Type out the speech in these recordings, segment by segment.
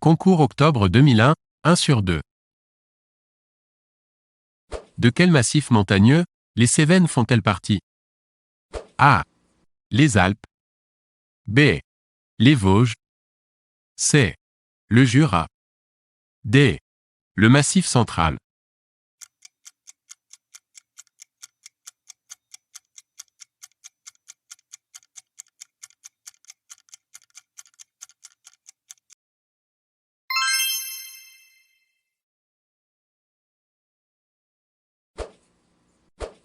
Concours octobre 2001, 1 sur 2. De quel massif montagneux les Cévennes font-elles partie? A. Les Alpes. B. Les Vosges. C. Le Jura. D. Le Massif central.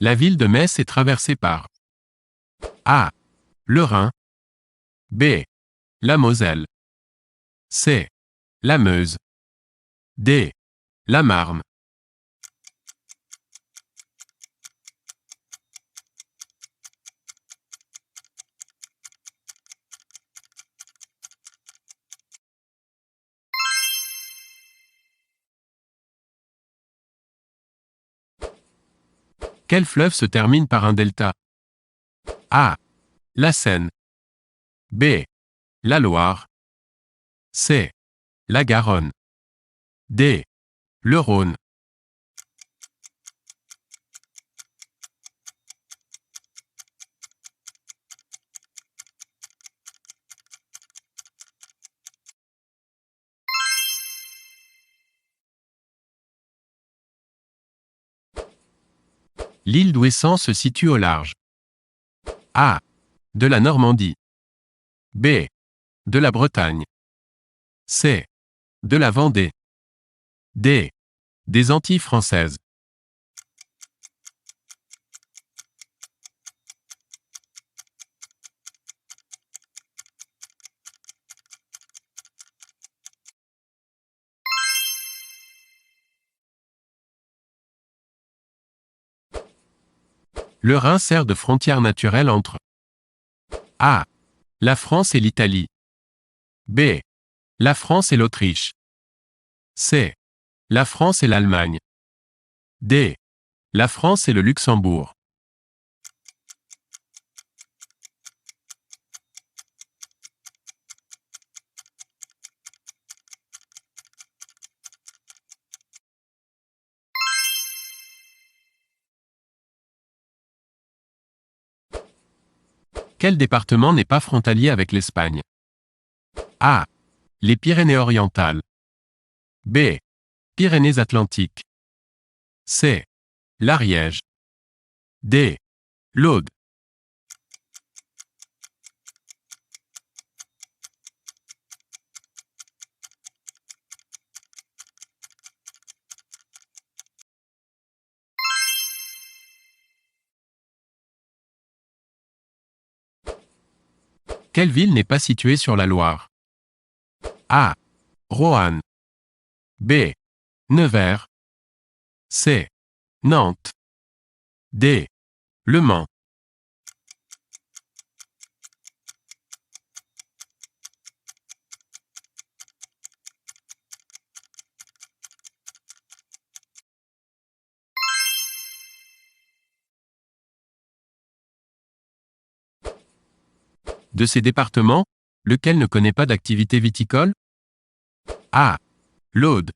La ville de Metz est traversée par A. Le Rhin. B. La Moselle. C. La Meuse. D. La Marne. Quel fleuve se termine par un delta? A. La Seine. B. La Loire. C. La Garonne. D. Le Rhône. L'île d'Ouessant se situe au large. A. De la Normandie. B. De la Bretagne. C. De la Vendée. D. Des Antilles françaises. Le Rhin sert de frontière naturelle entre A. La France et l'Italie. B. La France et l'Autriche. C. La France et l'Allemagne. D. La France et le Luxembourg. Quel département n'est pas frontalier avec l'Espagne? A. Les Pyrénées-Orientales. B. Pyrénées-Atlantiques. C. L'Ariège. D. l'Aude. Quelle ville n'est pas située sur la Loire? A. Roanne. B. Nevers. C. Nantes. D. Le Mans. De ces départements, lequel ne connaît pas d'activité viticole? A. L'Aude.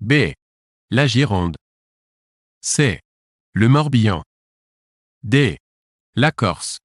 B. La Gironde. C. Le Morbihan. D. La Corse.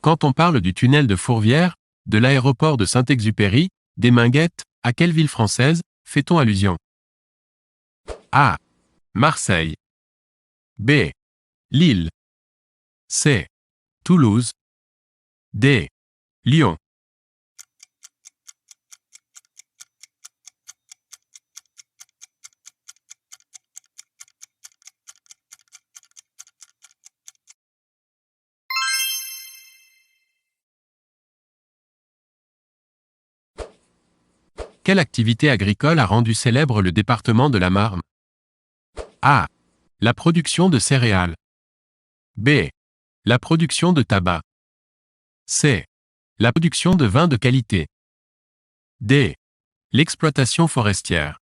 Quand on parle du tunnel de Fourvière, de l'aéroport de Saint-Exupéry, des Minguettes, à quelle ville française fait-on allusion? A. Marseille. B. Lille. C. Toulouse. D. Lyon. Quelle activité agricole a rendu célèbre le département de la Marne? A. La production de céréales. B. La production de tabac. C. La production de vins de qualité. D. L'exploitation forestière.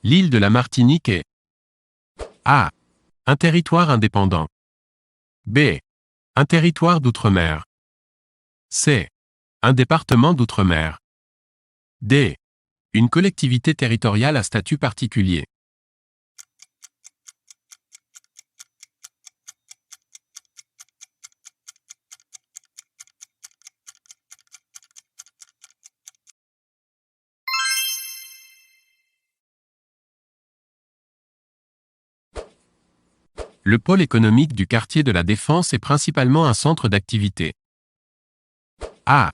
L'île de la Martinique est A. Un territoire indépendant. B. Un territoire d'outre-mer. C. Un département d'outre-mer. D. Une collectivité territoriale à statut particulier. Le pôle économique du quartier de la Défense est principalement un centre d'activité. A.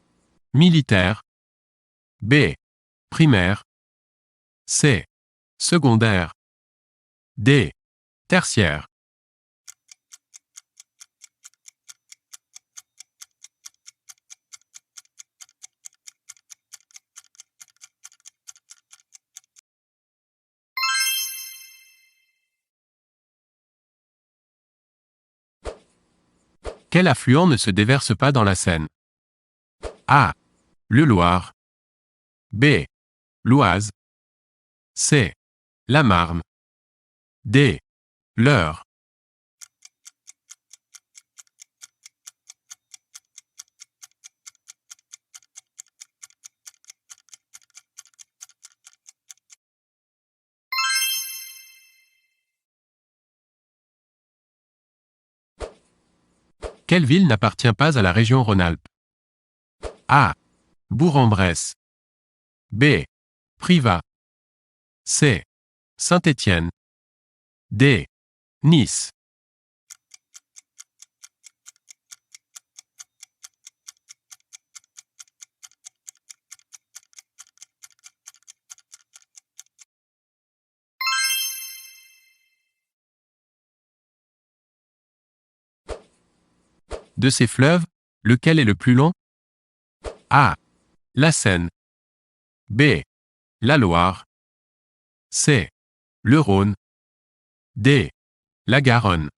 Militaire. B. Primaire. C. Secondaire. D. Tertiaire. Quel affluent ne se déverse pas dans la Seine? A. Le Loir. B. L'Oise. C. La Marne. D. l'Eure. Quelle ville n'appartient pas à la région Rhône-Alpes? A. Bourg-en-Bresse. B. Privas. C. Saint-Étienne. D. Nice. De ces fleuves, lequel est le plus long? A. La Seine. B. La Loire. C. Le Rhône. D. La Garonne.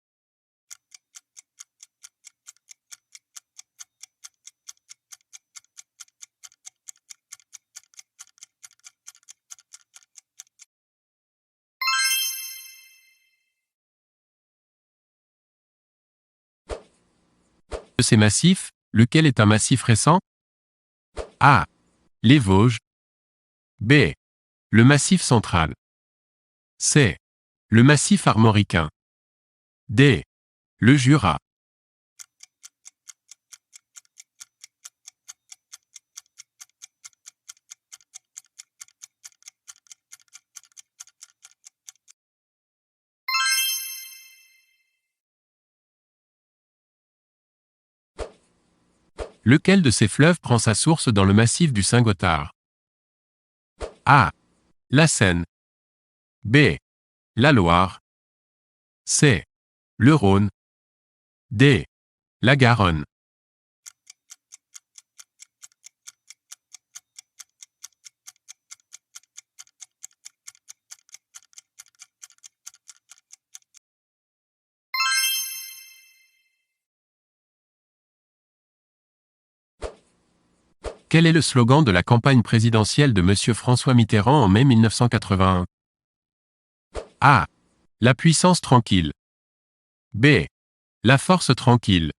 De ces massifs, lequel est un massif récent? A. Les Vosges. B. Le Massif central. C. Le Massif armoricain. D. Le Jura. Lequel de ces fleuves prend sa source dans le massif du Saint-Gothard? A. La Seine. B. La Loire. C. Le Rhône. D. La Garonne. Quel est le slogan de la campagne présidentielle de M. François Mitterrand en mai 1981? A. La puissance tranquille. B. La force tranquille.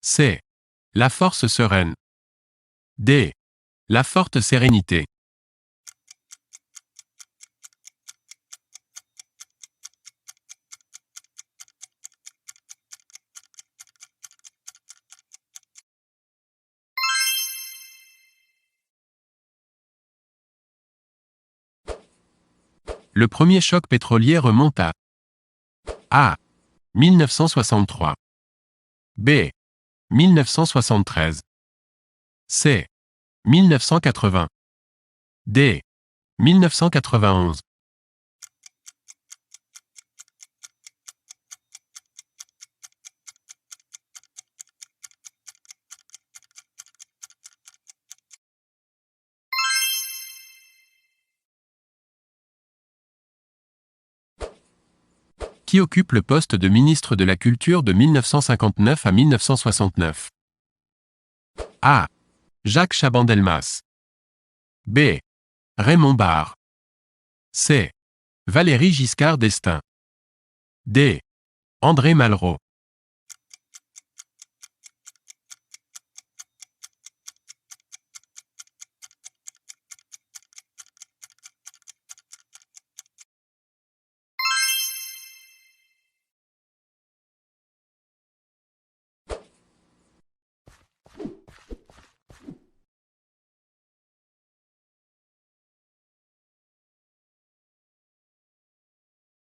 C. La force sereine. D. La forte sérénité. Le premier choc pétrolier remonte à A. 1963. B. 1973. C. 1980. D. 1991. Qui occupe le poste de ministre de la Culture de 1959 à 1969? A. Jacques Chaban-Delmas. B. Raymond Barre. C. Valéry Giscard d'Estaing. D. André Malraux.